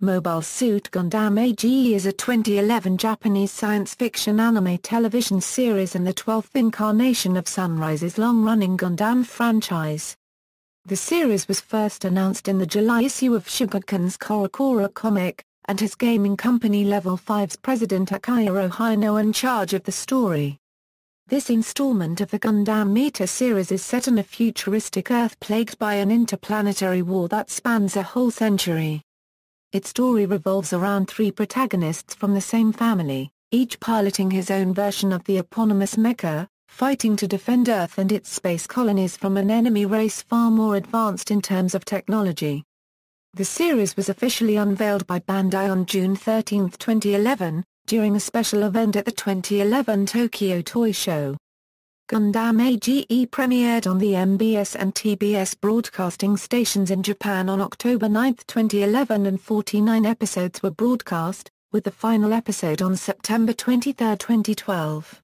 Mobile Suit Gundam ALll is a 2011 Japanese science fiction anime television series and the 12th incarnation of Sunrise's long-running Gundam franchise. The series was first announced in the July issue of Shogakukan's CoroCoro comic, and has gaming company Level 5's president Akihiro Hino in charge of the story. This installment of the Gundam Meta series is set on a futuristic Earth plagued by an interplanetary war that spans a whole century. Its story revolves around three protagonists from the same family, each piloting his own version of the eponymous mecha, fighting to defend Earth and its space colonies from an enemy race far more advanced in terms of technology. The series was officially unveiled by Bandai on June 13, 2011, during a special event at the 2011 Tokyo Toy Show. Gundam ALll premiered on the MBS and TBS broadcasting stations in Japan on October 9, 2011 and 49 episodes were broadcast, with the final episode on September 23, 2012.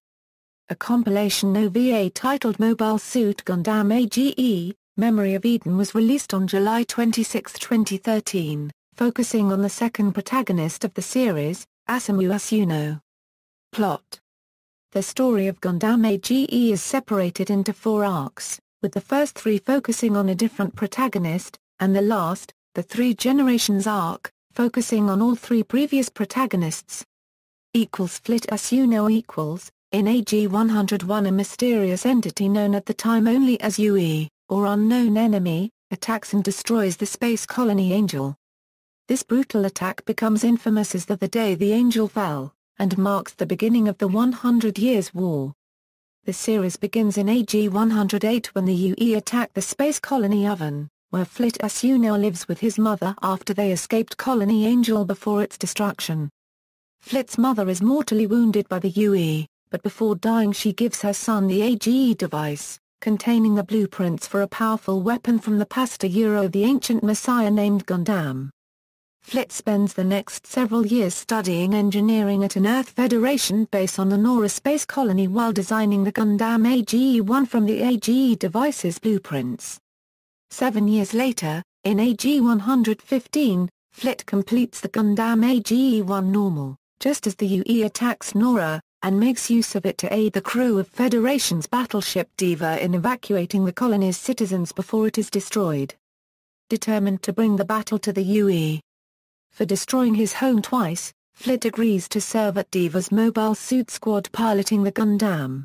A compilation OVA titled Mobile Suit Gundam ALll, Memory of Eden was released on July 26, 2013, focusing on the second protagonist of the series, Asamu Asuno. Plot. The story of Gundam ALll is separated into 4 arcs, with the first 3 focusing on a different protagonist, and the last, the 3 Generations arc, focusing on all 3 previous protagonists. Flit Asuno in AG 101 a mysterious entity known at the time only as UE, or unknown enemy, attacks and destroys the space colony ALll. This brutal attack becomes infamous as the day the ALll fell, and marks the beginning of the 100 Years' War. The series begins in AG 108 when the UE attack the space colony Oven, where Flit Asuno lives with his mother after they escaped colony ALll before its destruction. Flit's mother is mortally wounded by the UE, but before dying she gives her son the ALll device, containing the blueprints for a powerful weapon from the past of the ancient messiah named Gundam. Flit spends the next several years studying engineering at an Earth Federation base on the Nora space colony while designing the Gundam ALll from the ALll device's blueprints. 7 years later, in AG 115, Flit completes the Gundam ALL normal, just as the UE attacks Nora, and makes use of it to aid the crew of Federation's battleship Diva in evacuating the colony's citizens before it is destroyed. Determined to bring the battle to the UE. For destroying his home twice, Flit agrees to serve at Diva's Mobile Suit Squad piloting the Gundam.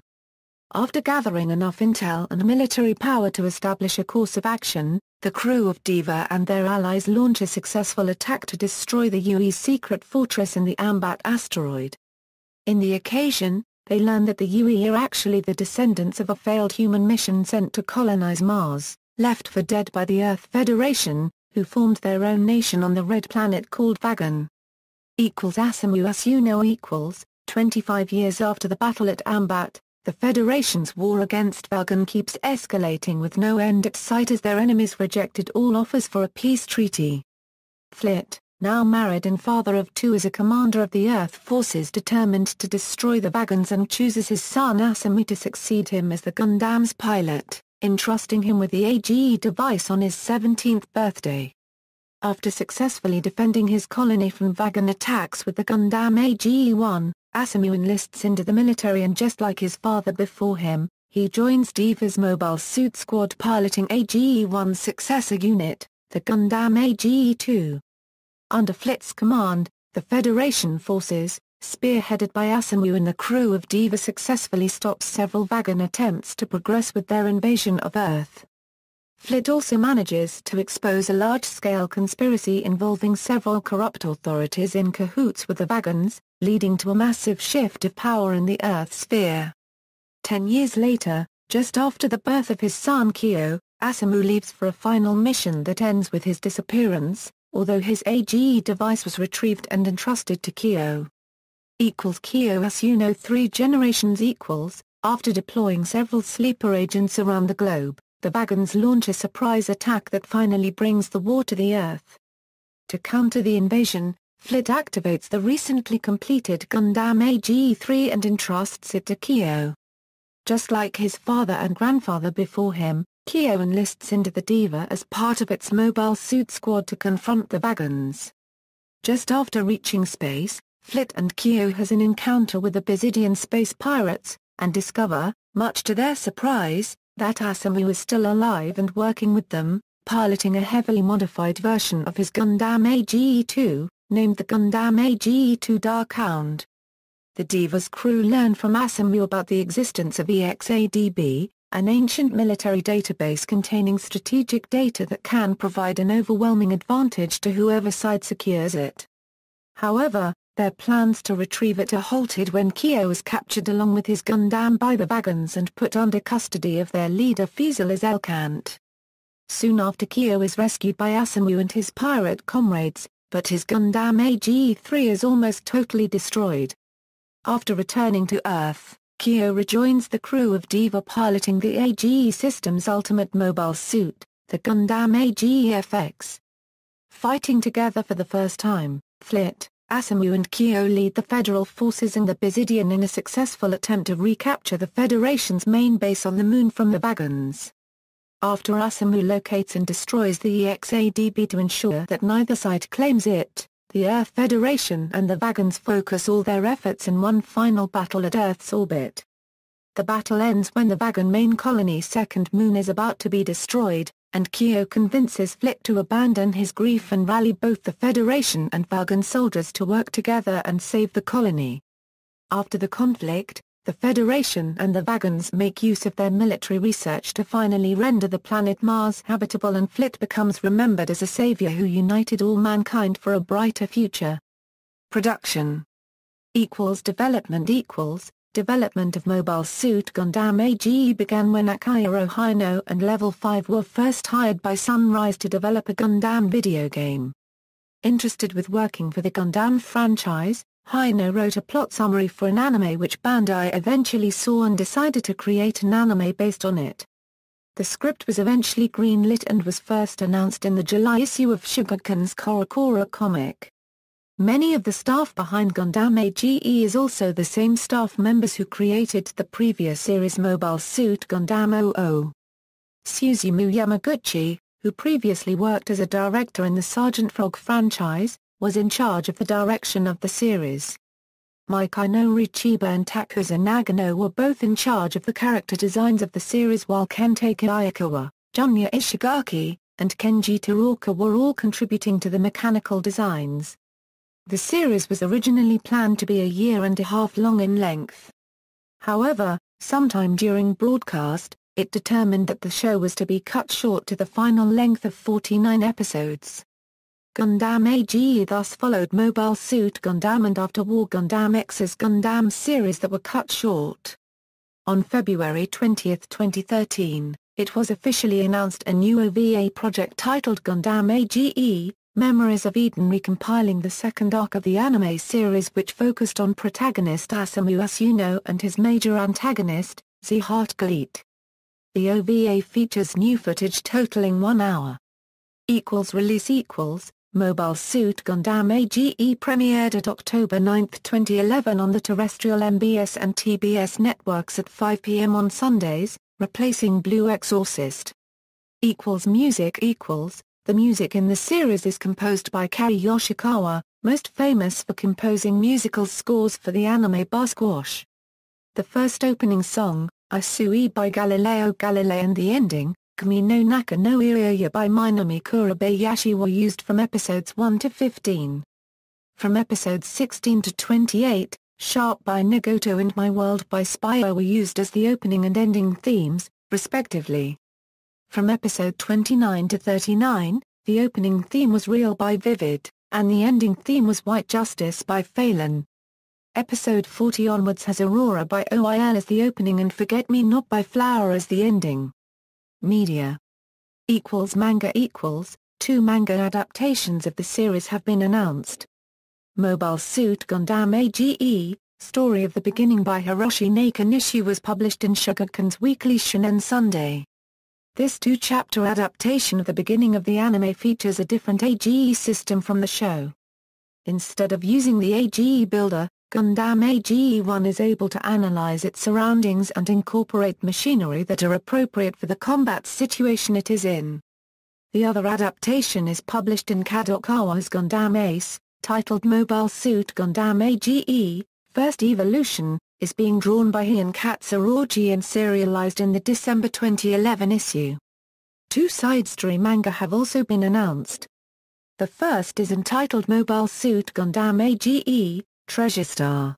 After gathering enough intel and military power to establish a course of action, the crew of Diva and their allies launch a successful attack to destroy the UE's secret fortress in the Ambat asteroid. In the occasion, they learn that the UE are actually the descendants of a failed human mission sent to colonize Mars, left for dead by the Earth Federation, who formed their own nation on the red planet called Vagon. Asamu Asuno 25 years after the battle at Ambat, the Federation's war against Vagon keeps escalating with no end at sight as their enemies rejected all offers for a peace treaty. Flit, now married and father of 2, is a commander of the Earth forces determined to destroy the Vagons and chooses his son Asamu to succeed him as the Gundam's pilot, entrusting him with the ALL device on his 17th birthday. After successfully defending his colony from Vagon attacks with the Gundam ALL-1, Asamu enlists into the military and just like his father before him, he joins Diva's Mobile Suit Squad piloting ALL-1's successor unit, the Gundam ALL-2. Under Flit's command, the Federation forces, spearheaded by Asamu and the crew of Diva, successfully stops several Vagon attempts to progress with their invasion of Earth. Flit also manages to expose a large-scale conspiracy involving several corrupt authorities in cahoots with the Vagons, leading to a massive shift of power in the Earth sphere. 10 years later, just after the birth of his son Kyo, Asamu leaves for a final mission that ends with his disappearance, although his ALL device was retrieved and entrusted to Kyo. Kyo Asuno 3 Generations After deploying several sleeper agents around the globe, the Vagons launch a surprise attack that finally brings the war to the Earth. To counter the invasion, Flit activates the recently completed Gundam ALL-3 and entrusts it to Kyo. Just like his father and grandfather before him, Kyo enlists into the Diva as part of its Mobile Suit Squad to confront the Vagons. Just after reaching space, Flit and Kyo has an encounter with the Basidian space pirates, and discover, much to their surprise, that Asamu is still alive and working with them, piloting a heavily modified version of his Gundam AGE-2, named the Gundam AGE-2 Darkhound. The Diva's crew learn from Asamu about the existence of EXADB, an ancient military database containing strategic data that can provide an overwhelming advantage to whoever side secures it. However, their plans to retrieve it are halted when Kyo is captured along with his Gundam by the Vagons and put under custody of their leader ALll. Soon after, Kyo is rescued by Asamu and his pirate comrades, but his Gundam AGE-3 is almost totally destroyed. After returning to Earth, Kyo rejoins the crew of Diva piloting the AGE system's ultimate mobile suit, the Gundam AGE-FX. Fighting together for the first time, Flit, Asamu and Kyo lead the Federal forces and the Basidian in a successful attempt to recapture the Federation's main base on the Moon from the Vagons. After Asamu locates and destroys the EXADB to ensure that neither side claims it, the Earth Federation and the Vagons focus all their efforts in one final battle at Earth's orbit. The battle ends when the Vagon main colony's second moon is about to be destroyed, and Kyo convinces Flit to abandon his grief and rally both the Federation and Vagon soldiers to work together and save the colony. After the conflict, the Federation and the Vagons make use of their military research to finally render the planet Mars habitable, and Flit becomes remembered as a savior who united all mankind for a brighter future. Production Development of Mobile Suit Gundam AGE began when Akihiro Hino and Level 5 were first hired by Sunrise to develop a Gundam video game. Interested with working for the Gundam franchise, Hino wrote a plot summary for an anime which Bandai eventually saw and decided to create an anime based on it. The script was eventually greenlit and was first announced in the July issue of Shogakukan's CoroCoro comic. Many of the staff behind Gundam AGE is also the same staff members who created the previous series Mobile Suit Gundam ALll. Suzumu Yamaguchi, who previously worked as a director in the Sergeant Frog franchise, was in charge of the direction of the series. Maikinori Chiba and Takusa Nagano were both in charge of the character designs of the series, while Kentake Ayakawa, Junya Ishigaki, and Kenji Teraoka were all contributing to the mechanical designs. The series was originally planned to be a year and a half long in length. However, sometime during broadcast, it determined that the show was to be cut short to the final length of 49 episodes. Gundam AGE thus followed Mobile Suit Gundam and After War Gundam X's Gundam series that were cut short. On February 20, 2013, it was officially announced a new OVA project titled Gundam AGE, Memories of Eden, recompiling the second arc of the anime series, which focused on protagonist Asamu Asuno and his major antagonist, Z-Heart Gleet. The OVA features new footage totaling 1 hour. Release Mobile Suit Gundam AGE premiered at October 9, 2011 on the terrestrial MBS and TBS networks at 5 p.m. on Sundays, replacing Blue Exorcist. Music The music in the series is composed by Kari Yoshikawa, most famous for composing musical scores for the anime Bar Squash. The first opening song, Isui by Galileo Galilei, and the ending, Kami no Naka no Irioya by Minami Kurabayashi, were used from episodes 1 to 15. From episodes 16 to 28, Sharp by Nagoto and My World by Spire were used as the opening and ending themes, respectively. From episode 29 to 39, the opening theme was Real by Vivid, and the ending theme was White Justice by Phelan. Episode 40 onwards has Aurora by ALll as the opening and Forget Me Not by Flower as the ending. Media Manga 2 manga adaptations of the series have been announced. Mobile Suit Gundam AGE, Story of the Beginning by Hiroshi Nakanishi was published in Shogakukan's Weekly Shonen Sunday. This 2-chapter adaptation of the beginning of the anime features a different AGE system from the show. Instead of using the AGE builder, Gundam AGE-1 is able to analyze its surroundings and incorporate machinery that are appropriate for the combat situation it is in. The other adaptation is published in Kadokawa's Gundam Ace, titled Mobile Suit Gundam AGE, First Evolution, is being drawn by Heian Katsuragi and serialized in the December 2011 issue. 2 side story manga have also been announced. The first is entitled Mobile Suit Gundam AGE, Treasure Star.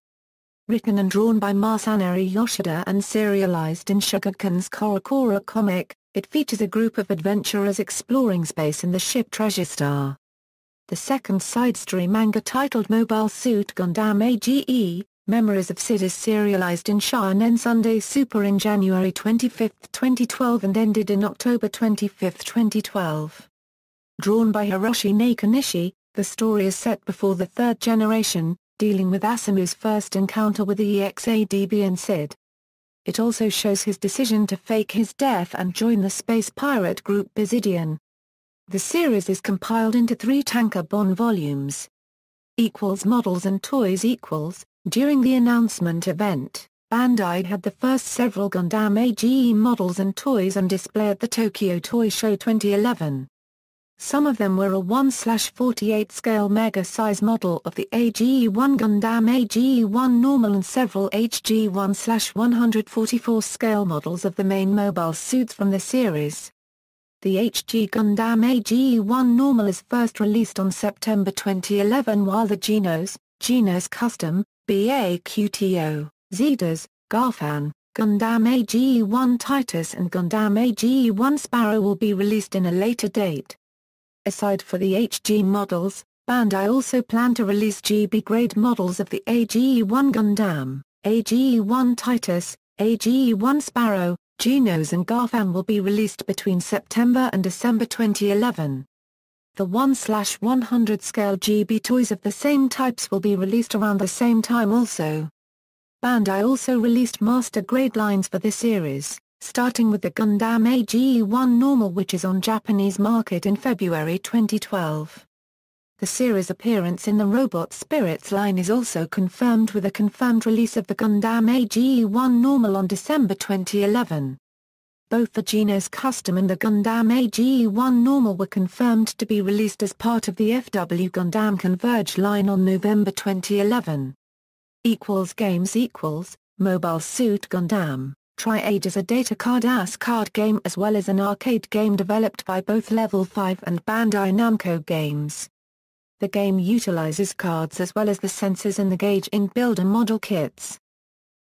Written and drawn by Masanori Yoshida and serialized in Shogakukan's CoroCoro comic, it features a group of adventurers exploring space in the ship Treasure Star. The second side story manga titled Mobile Suit Gundam AGE, Memories of Sid is serialized in Shonen Sunday Super in January 25, 2012 and ended in October 25, 2012. Drawn by Hiroshi Nakanishi, the story is set before the third generation, dealing with Asamu's first encounter with the EXADB and Sid. It also shows his decision to fake his death and join the space pirate group Bisidian. The series is compiled into 3 tankobon volumes. Models and toys. During the announcement event, Bandai had the first several Gundam AGE models and toys on display at the Tokyo Toy Show 2011. Some of them were a 1/48 scale mega-size model of the AGE-1 Gundam AGE-1 Normal and several HG-1/144 scale models of the main mobile suits from the series. The HG Gundam AGE-1 Normal is first released on September 2011 while the Genos Custom, BAQTO, Zedas, Garfan, Gundam AGE-1 Titus and Gundam AGE-1 Sparrow will be released in a later date. Aside for the HG models, Bandai also plan to release GB-grade models of the AGE-1 Gundam, AGE-1 Titus, AGE-1 Sparrow, Genos and Garfan will be released between September and December 2011. The 1/100 scale GB toys of the same types will be released around the same time also. Bandai also released master-grade lines for the series, starting with the Gundam AGE-1 Normal which is on Japanese market in February 2012. The series appearance in the Robot Spirits line is also confirmed with a confirmed release of the Gundam AGE-1 Normal on December 2011. Both the Genos Custom and the Gundam AGE-1 Normal were confirmed to be released as part of the FW Gundam Converge line on November 2011. Games. Mobile Suit Gundam, Tri-Age is a data card game as well as an arcade game developed by both Level 5 and Bandai Namco Games. The game utilizes cards as well as the sensors in the gauge in builder model kits.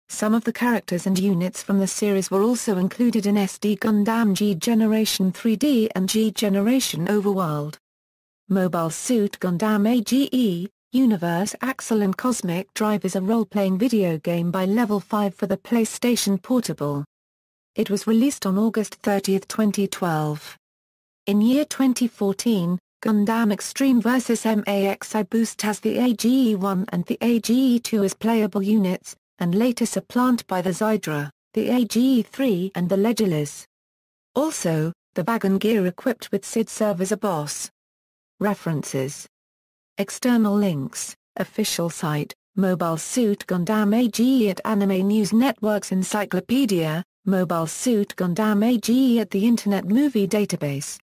Some of the characters and units from the series were also included in SD Gundam G Generation 3D and G Generation Overworld. Mobile Suit Gundam AGE, Universe ALL and Cosmic Drive is a role-playing video game by Level 5 for the PlayStation Portable. It was released on August 30, 2012. In year 2014, Gundam Extreme vs Maxi Boost has the AGE-1 and the AGE-2 as playable units, and later supplanted by the Zydra, the AGE-3 and the Legilis. Also, the wagon gear equipped with Sid serve as a boss. References. External links, official site, Mobile Suit Gundam AGE at Anime News Network's Encyclopedia, Mobile Suit Gundam AGE at the Internet Movie Database.